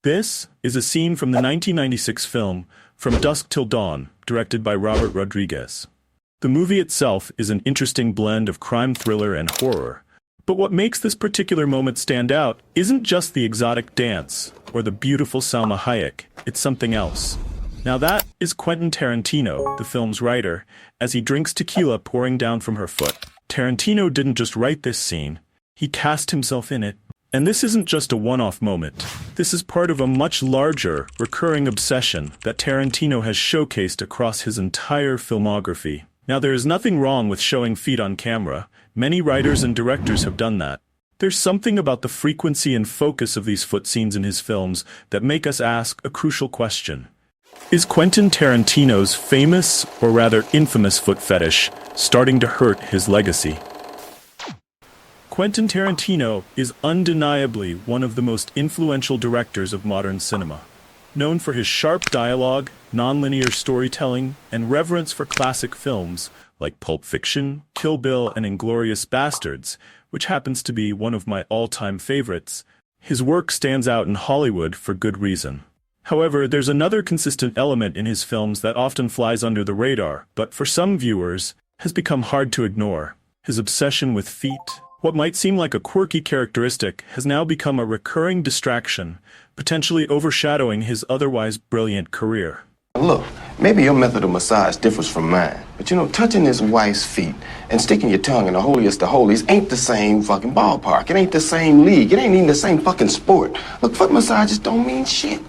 This is a scene from the 1996 film From Dusk Till Dawn, directed by Robert Rodriguez. The movie itself is an interesting blend of crime thriller and horror, but what makes this particular moment stand out isn't just the exotic dance or the beautiful Salma Hayek, it's something else. Now that is Quentin Tarantino, the film's writer, as he drinks tequila pouring down from her foot. Tarantino didn't just write this scene, he cast himself in it. And this isn't just a one-off moment. This is part of a much larger, recurring obsession that Tarantino has showcased across his entire filmography. Now, there is nothing wrong with showing feet on camera. Many writers and directors have done that. There's something about the frequency and focus of these foot scenes in his films that make us ask a crucial question. Is Quentin Tarantino's famous, or rather infamous foot fetish starting to hurt his legacy? Quentin Tarantino is undeniably one of the most influential directors of modern cinema. Known for his sharp dialogue, nonlinear storytelling, and reverence for classic films like Pulp Fiction, Kill Bill, and Inglourious Basterds, which happens to be one of my all-time favorites, his work stands out in Hollywood for good reason. However, there's another consistent element in his films that often flies under the radar, but for some viewers, has become hard to ignore: his obsession with feet. What might seem like a quirky characteristic has now become a recurring distraction, potentially overshadowing his otherwise brilliant career. Look, maybe your method of massage differs from mine, but touching his wife's feet and sticking your tongue in the holiest of holies ain't the same fucking ballpark. It ain't the same league. It ain't even the same fucking sport. Look, foot massages don't mean shit.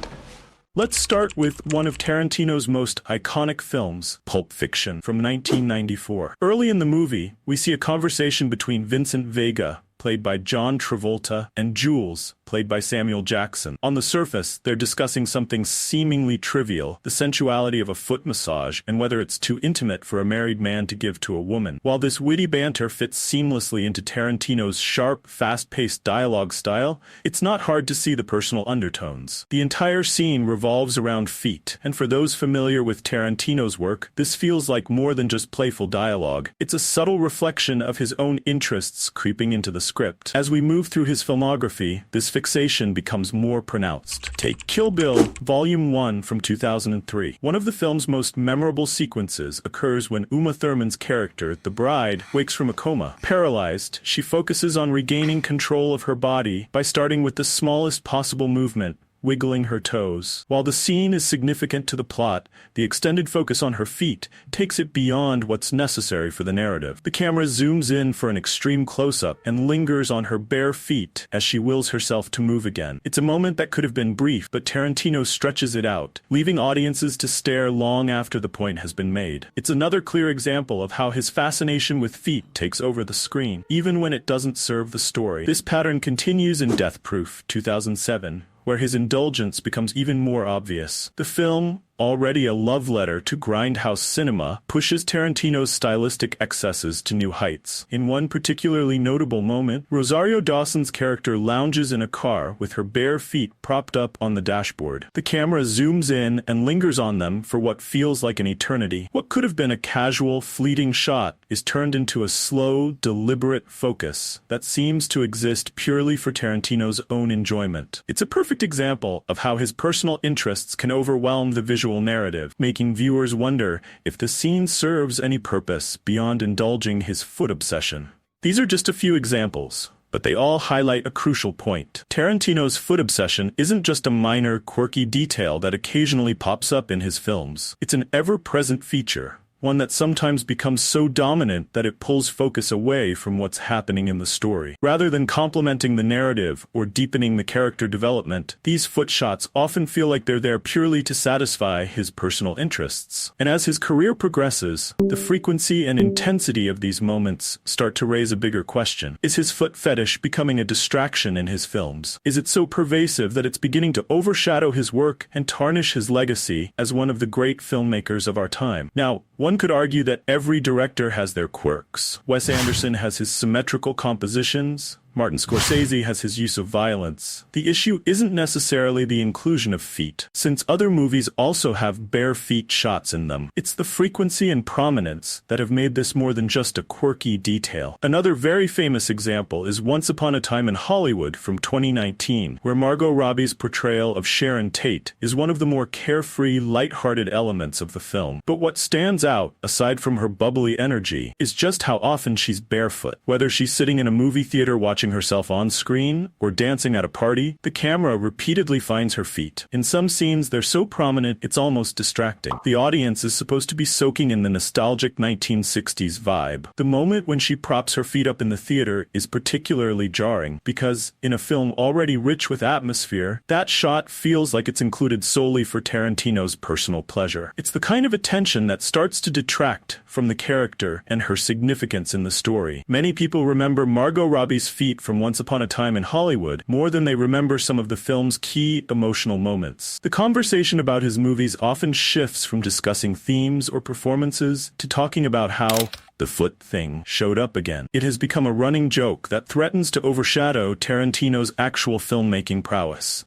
Let's start with one of Tarantino's most iconic films, Pulp Fiction, from 1994. Early in the movie, we see a conversation between Vincent Vega, played by John Travolta, and Jules, played by Samuel Jackson. On the surface, they're discussing something seemingly trivial, the sensuality of a foot massage and whether it's too intimate for a married man to give to a woman. While this witty banter fits seamlessly into Tarantino's sharp, fast-paced dialogue style, it's not hard to see the personal undertones. The entire scene revolves around feet, and for those familiar with Tarantino's work, this feels like more than just playful dialogue. It's a subtle reflection of his own interests creeping into the script. As we move through his filmography, this fixation becomes more pronounced. Take Kill Bill, Volume 1 from 2003. One of the film's most memorable sequences occurs when Uma Thurman's character, the bride, wakes from a coma. Paralyzed, she focuses on regaining control of her body by starting with the smallest possible movement, wiggling her toes. While the scene is significant to the plot, the extended focus on her feet takes it beyond what's necessary for the narrative. The camera zooms in for an extreme close-up and lingers on her bare feet as she wills herself to move again. It's a moment that could have been brief, but Tarantino stretches it out, leaving audiences to stare long after the point has been made. It's another clear example of how his fascination with feet takes over the screen, even when it doesn't serve the story. This pattern continues in Death Proof, 2007, where his indulgence becomes even more obvious. The film, already a love letter to grindhouse cinema, pushes Tarantino's stylistic excesses to new heights. In one particularly notable moment, Rosario Dawson's character lounges in a car with her bare feet propped up on the dashboard. The camera zooms in and lingers on them for what feels like an eternity. What could have been a casual, fleeting shot is turned into a slow, deliberate focus that seems to exist purely for Tarantino's own enjoyment. It's a perfect example of how his personal interests can overwhelm the visual narrative, making viewers wonder if the scene serves any purpose beyond indulging his foot obsession. These are just a few examples, but they all highlight a crucial point. Tarantino's foot obsession isn't just a minor, quirky detail that occasionally pops up in his films. It's an ever-present feature, one that sometimes becomes so dominant that it pulls focus away from what's happening in the story. Rather than complementing the narrative or deepening the character development, these foot shots often feel like they're there purely to satisfy his personal interests. And as his career progresses, the frequency and intensity of these moments start to raise a bigger question. Is his foot fetish becoming a distraction in his films? Is it so pervasive that it's beginning to overshadow his work and tarnish his legacy as one of the great filmmakers of our time? Now, one could argue that every director has their quirks. Wes Anderson has his symmetrical compositions, Martin Scorsese has his use of violence. The issue isn't necessarily the inclusion of feet, since other movies also have bare feet shots in them. It's the frequency and prominence that have made this more than just a quirky detail. Another very famous example is Once Upon a Time in Hollywood from 2019, where Margot Robbie's portrayal of Sharon Tate is one of the more carefree, light-hearted elements of the film. But what stands out, aside from her bubbly energy, is just how often she's barefoot. Whether she's sitting in a movie theater watching herself on screen, or dancing at a party, the camera repeatedly finds her feet. In some scenes, they're so prominent, it's almost distracting. The audience is supposed to be soaking in the nostalgic 1960s vibe. The moment when she props her feet up in the theater is particularly jarring, because, in a film already rich with atmosphere, that shot feels like it's included solely for Tarantino's personal pleasure. It's the kind of attention that starts to detract from the character and her significance in the story. Many people remember Margot Robbie's feet from Once Upon a Time in Hollywood more than they remember some of the film's key emotional moments. The conversation about his movies often shifts from discussing themes or performances to talking about how the foot thing showed up again. It has become a running joke that threatens to overshadow Tarantino's actual filmmaking prowess.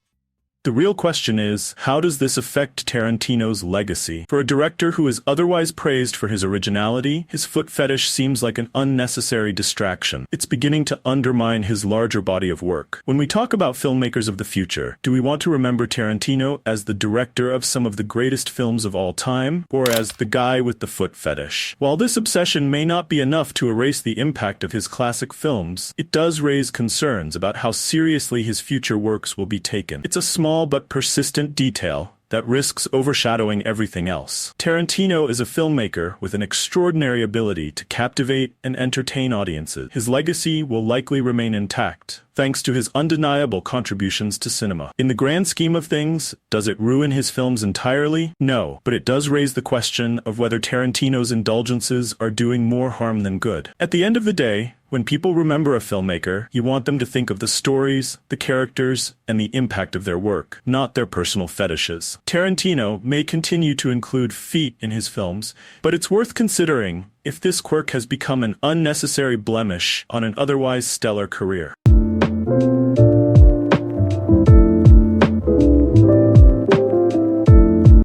The real question is, how does this affect Tarantino's legacy? For a director who is otherwise praised for his originality, his foot fetish seems like an unnecessary distraction. It's beginning to undermine his larger body of work. When we talk about filmmakers of the future, do we want to remember Tarantino as the director of some of the greatest films of all time, or as the guy with the foot fetish? While this obsession may not be enough to erase the impact of his classic films, it does raise concerns about how seriously his future works will be taken. It's a small but persistent detail that risks overshadowing everything else. Tarantino is a filmmaker with an extraordinary ability to captivate and entertain audiences. His legacy will likely remain intact, thanks to his undeniable contributions to cinema. In the grand scheme of things, does it ruin his films entirely? No, but it does raise the question of whether Tarantino's indulgences are doing more harm than good. At the end of the day, when people remember a filmmaker, you want them to think of the stories, the characters, and the impact of their work, not their personal fetishes. Tarantino may continue to include feet in his films, but it's worth considering if this quirk has become an unnecessary blemish on an otherwise stellar career.